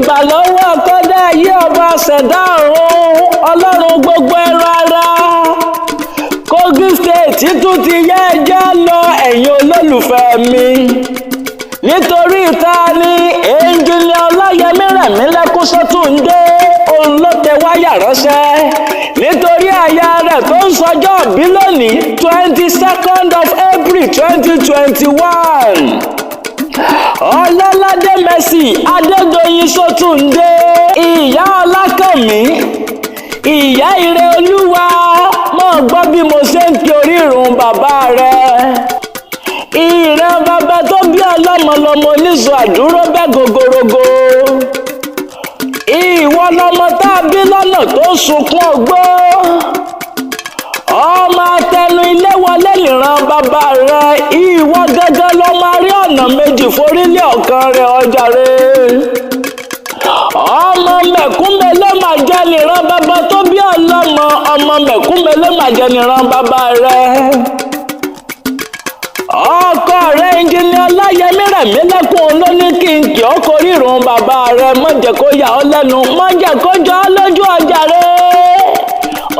ìbà lọ́wọ́ akọ́dá ayé ọba ṣẹ̀dá ọ̀run ọlọ́run gbogbo ẹran ara. Kogi State tún ti yẹ ẹjẹ́ lọ ẹ̀yin olólùfẹ́ mi. Nítorí ìta ni ẹnjìnìà Ọláyẹmí Rẹ̀mílẹ́kún Sọ́túndé òun ló tẹ wáyà ránṣẹ́. Nítorí aya rẹ̀ tó ń sọjọ́ bí lónìí 22nd of April 2021. Ọlọ́ládé Mercy Adédoyin Sọ́túndé, ìyá Ọlákànmí, ìyá ire olúwa, mọ̀ gbọ́ bí mo ṣe ń kí orírun bàbá rẹ̀. Ìran bàbá tó bí ọlọ́mọ lọmọ oníṣọ àdúró bẹ́ gogorogo. Ìwọ lọmọ tá a bí lọ́nà tó sunkún ọgbó. Ọmọ atẹnu ilé wọlé nìran bàbá rẹ̀. Ìwọ gẹ́gẹ́ ló máa rí ọ̀nà méjì forílẹ̀ ọ̀kan rẹ̀ ọjà rẹ̀. Ọmọ mẹ̀kúnmẹ́lẹ́ máa jẹ́ nìran bàbá tó bí ọlọ́mọ. Ọmọ mẹ̀kúnmẹ́lẹ́ máa jẹ́ nìran bàbá rẹ̀. Ọkọ rẹ̀ ẹnjìnìà Ọláyẹmí Rẹ̀mílẹ́kún ló ní kí n kì ọ́ korírun bàbá rẹ̀, má jẹ́ kó yà ọ́ lẹ́nu, má jẹ́ kó jọ ọ́ lójú ọjà rẹ̀.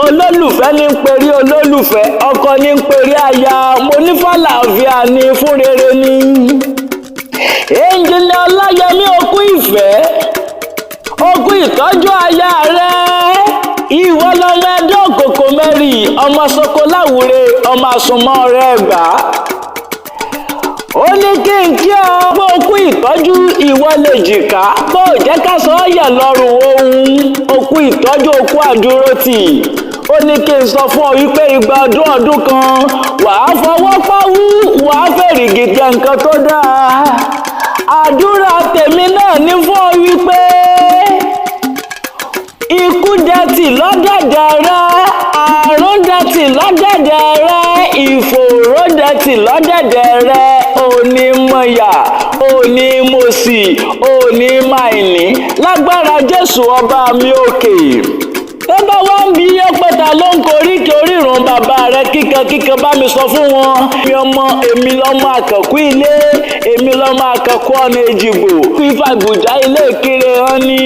Olólùfẹ́ ní ń perí olólùfẹ́, ọkọ ní ń perí aya, mo ní fàlàáfíà ní fún rere ni. Ẹnjìnìà Ọláyẹmí okú ìfẹ́, okú ìtọ́jú aya rẹ̀. Ìwọ lọmọ ẹdọ òkòkò mẹ́rì, ọmọ soko láwùrẹ́, ọmọ àsùnmọ́ rẹ̀ gbà. Ó ní kí n kí ọ pé okú ìtọ́jú ìwọ lè jìká bó jẹ́ ká sọ ọ́ yẹ̀ lọ́rùn ohun. Okú ìtọ́jú okú àdúrótì. Ó ní kí n sọ fún ọ wípé igba ọdún kan wàá fọwọ́ pawú, wàá fèrègì jẹ nǹkan tó dáa. Àdúrà tèmi náà ní fún ọ wípé ikú dẹ̀tì lọ́dẹ̀dẹ̀ rẹ, àrùn dẹ̀tì lọ́dẹ̀dẹ̀ rẹ, ìfòòró dẹ̀tì lọ́dẹ̀dẹ̀ rẹ. Òní mọ̀yà, òní mọ̀sì, òní máìní lágbára Jésù ọba mi òkè. Tó bá wá ń bi iye pẹ̀tà ló ń koríkì orírun bàbá rẹ̀ kíkankíkan bá mi sọ fún wọn. Èmi lọ́mọ àkànkú ilé, èmi lọ́mọ àkànkú ọ̀nà èjìgbò. Fífàgùjà ilé ìkirè hàn ní.